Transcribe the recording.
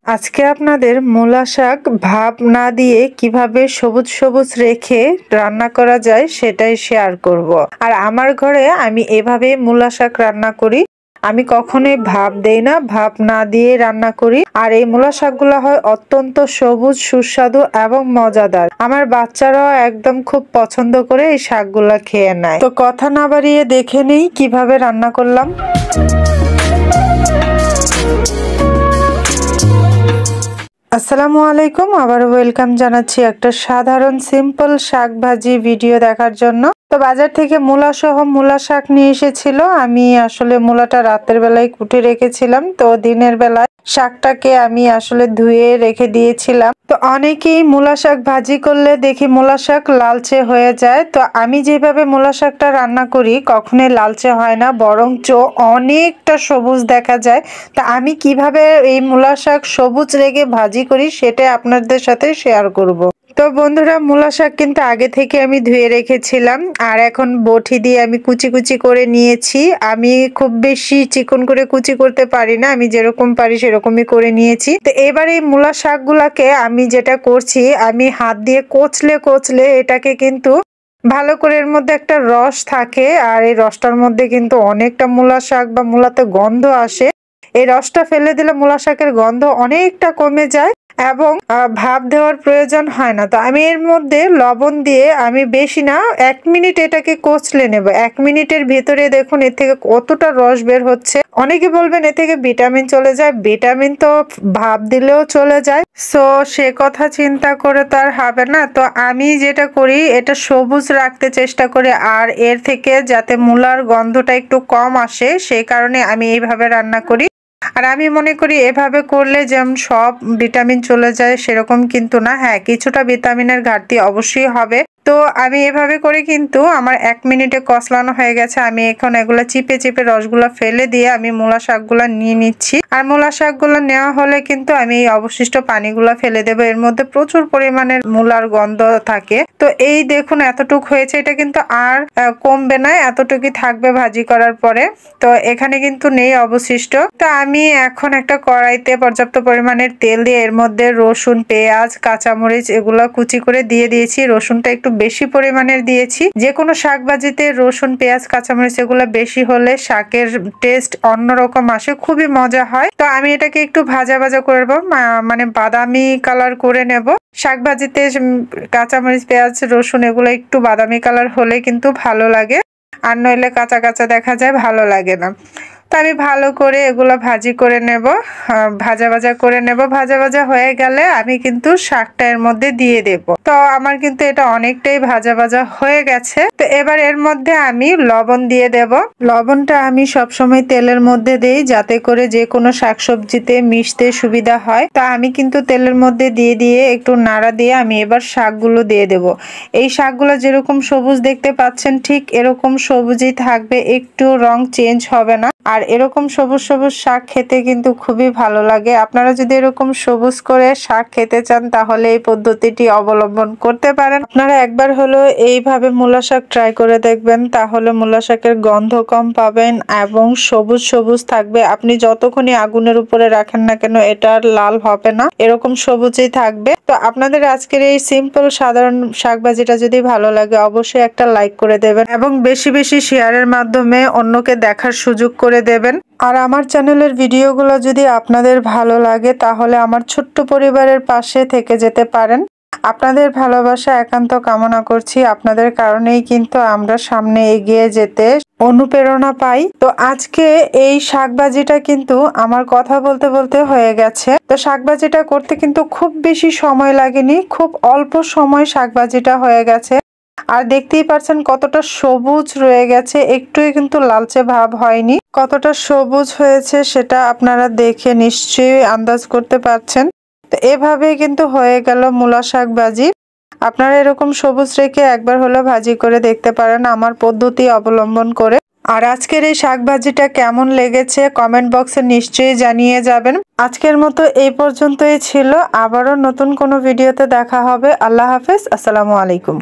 আজকে আপনাদের মূলা শাক ভাপ না দিয়ে কিভাবে সবুজ সবুজ রেখে রান্না করা যায় সেটাই শেয়ার করব। আর আমার ঘরে আমি এভাবে মূলা শাক রান্না করি। আমি কখনোই ভাপ দেই না, ভাপ না দিয়ে রান্না করি। আর এই মূলা শাকগুলো হয় অত্যন্ত সবুজ, সুস্বাদু এবং মজাদার। আমার বাচ্চারাও একদম খুব পছন্দ করে এই শাকগুলা খেয়ে নেয়। তো কথা না বাড়িয়ে দেখে নেই কিভাবে রান্না করলাম। আসসালামু আলাইকুম, আবার ওয়েলকাম জানাচ্ছি একটা সাধারণ সিম্পল শাক ভাজি ভিডিও দেখার জন্য। তো বাজার থেকে মূলা সহ মূলা শাক নিয়ে এসেছিল। আমি আসলে মূলাটা রাতের বেলায় কুটে রেখেছিলাম, তো দিনের বেলায় শাকটাকে আমি আসলে ধুয়ে রেখে দিয়েছিলাম। তো অনেকেই মূলা শাক ভাজি করলে দেখি মূলা শাক লালচে হয়ে যায়। তো আমি যেভাবে মূলা শাকটা রান্না করি কখনোই লালচে হয় না, বরঞ্চ অনেকটা সবুজ দেখা যায়। তা আমি কিভাবে এই মূলা শাক সবুজ রেখে ভাজি করি সেটাই আপনাদের সাথে শেয়ার করব। তো বন্ধুরা, মূলা শাক কিন্তু আগে থেকে আমি ধুয়ে রেখেছিলাম, আর এখন বটি দিয়ে আমি কুচি কুচি করে নিয়েছি। আমি খুব বেশি চিকন করে কুচি করতে পারি না, আমি যেরকম পারি সেরকমই করে নিয়েছি। তো এবার এই মূলা শাকগুলাকে আমি যেটা করছি, আমি হাত দিয়ে কচলে কচলে এটাকে কিন্তু ভালো করে, এর মধ্যে একটা রস থাকে আর এই রসটার মধ্যে কিন্তু অনেকটা মূলা শাক বা মূলাতে গন্ধ আসে। এই রসটা ফেলে দিলে মূলা শাকের গন্ধ অনেকটা কমে যায় এবং ভাপ দেওয়ার প্রয়োজন হয় না। তো আমি এর মধ্যে লবণ দিয়ে আমি বেশি না 1 মিনিট এটাকে কচলে নেব। 1 মিনিটের ভিতরে দেখুন এর থেকে কতটা রস বের হচ্ছে। অনেকে বলবেন এ থেকে ভিটামিন চলে যায়, ভিটামিন তো ভাপ দিলেও চলে যায়। সো সে কথা চিন্তা করে তো আর হবে না। তো আমি যেটা করি, এটা সবুজ রাখতে চেষ্টা করি, আর এর থেকে যাতে মূলার গন্ধটা একটু কম আসে সেই কারণে আমি এইভাবে রান্না করি। আর আমি মনে করি এভাবে করলে যেমন সব ভিটামিন চলে যায় সেরকম কিন্তু না। হ্যাঁ, কিছুটা ভিটামিনের ঘাটতি অবশ্যই হবে। তো আমি এভাবে করে কিন্তু আমার 1 মিনিটে কষলানো হয়ে গেছে। আমি এখন এগুলা চিপে চিপে রসগুলা ফেলে দিয়ে আমি মূলা শাকগুলা নিয়ে নিচ্ছি। আর মূলা শাকগুলো নেওয়া হলে কিন্তু আমি এই অবশিষ্ট পানিগুলা ফেলে দেবো। এর মধ্যে প্রচুর পরিমাণের মূলার গন্ধ থাকে। তো এই দেখুন এতটুক হয়েছে, এটা কিন্তু আর কমবে না, এতটুকুই থাকবে ভাজি করার পরে। তো এখানে কিন্তু নেই অবশিষ্ট। তো আমি এখন একটা কড়াইতে পর্যাপ্ত পরিমাণের তেল দিয়ে এর মধ্যে রসুন, পেঁয়াজ, কাঁচামরিচ এগুলা কুচি করে দিয়ে দিয়েছি। রসুনটা একটু বেশি পরিমাণের দিয়েছি। যে কোনো শাক ভাজিতে রসুন, পেঁয়াজ, কাঁচামরিচ এগুলো বেশি হলে শাকের টেস্ট অন্যরকম আসে, খুবই মজা হয়। তো আমি এটাকে একটু ভাজা ভাজা করব, মানে বাদামি কালার করে নেব। শাক ভাজিতে কাঁচামরিচ, পেঁয়াজ, রসুন এগুলো একটু বাদামি কালার হলে কিন্তু ভালো লাগে, আর নইলে কাঁচা কাঁচা দেখা যায়, ভালো লাগে না। তো আমি ভালো করে এগুলো ভাজি করে নেব, ভাজা ভাজা করে নেব। ভাজা ভাজা হয়ে গেলে আমি কিন্তু শাকটা এর মধ্যে দিয়ে দেব। তো আমার কিন্তু এটা অনেকটাই ভাজা ভাজা হয়ে গেছে। তো এবার এর মধ্যে আমি লবণ দিয়ে দেব। লবণটা আমি সবসময় তেলের মধ্যে দেই যাতে করে যে কোনো শাকসবজিতে মিশতে সুবিধা হয়। তো আমি কিন্তু তেলের মধ্যে দিয়ে দিয়ে একটু নাড়া দিয়ে আমি এবার শাকগুলো দিয়ে দেব। এই শাকগুলো যেরকম সবুজ দেখতে পাচ্ছেন ঠিক এরকম সবুজই থাকবে, একটু রং চেঞ্জ হবে না। আর এরকম সবুজ সবুজ শাক খেতে কিন্তু খুবই ভালো লাগে। আপনারা যদি এরকম সবুজ করে শাক খেতে চান তাহলে এই পদ্ধতিটি অবলম্বন করতে পারেন। আপনারা একবার হলো এইভাবে মূলা শাক ট্রাই করে দেখবেন, তাহলে মূলা শাকের গন্ধ কম পাবেন এবং সবুজ সবুজ থাকবে। আপনি যতক্ষণই আগুনের উপরে রাখেন না কেন এটা আর লাল হবে না, এরকম সবুজই থাকবে। তো আপনাদের আজকের এই সিম্পল সাধারণ শাক ভাজিটা যদি ভালো লাগে অবশ্যই একটা লাইক করে দেবেন এবং বেশি বেশি শেয়ারের মাধ্যমে অন্যকে দেখার সুযোগ করে দেবেন। আর আমার চ্যানেলের ভিডিওগুলো যদি আপনাদের ভালো লাগে তাহলে আমার ছোট্ট পরিবারের পাশে থেকে যেতে পারেন। আপনাদের ভালোবাসা একান্ত কামনা করছি, আপনাদের কারণেই কিন্তু আমরা সামনে এগিয়ে যেতে অনুপ্রেরণা পাই। তো আজকে এই শাকভাজিটা কিন্তু আমার কথা বলতে বলতে হয়ে গেছে। তো শাকভাজিটা করতে কিন্তু খুব বেশি সময় লাগেনি, খুব অল্প সময় শাকভাজিটা হয়ে গেছে। আর দেখতেই পাচ্ছেন কতটা সবুজ রয়ে গেছে, একটুই কিন্তু লালচে ভাব হয়নি। কতটা সবুজ হয়েছে সেটা আপনারা দেখে নিশ্চয়ই আন্দাজ করতে পারছেন। তো এভাবে কিন্তু হয়ে গেল মূলা শাক ভাজি। আপনারা এরকম সবুজ রেখে একবার হলো ভাজি করে দেখতে পারেন আমার পদ্ধতি অবলম্বন করে। আর আজকের এই শাক ভাজিটা কেমন লেগেছে কমেন্ট বক্সে নিশ্চয়ই জানিয়ে যাবেন। আজকের মতো এই পর্যন্তই ছিল, আবারও নতুন কোনো ভিডিওতে দেখা হবে। আল্লাহ হাফেজ, আসসালামু আলাইকুম।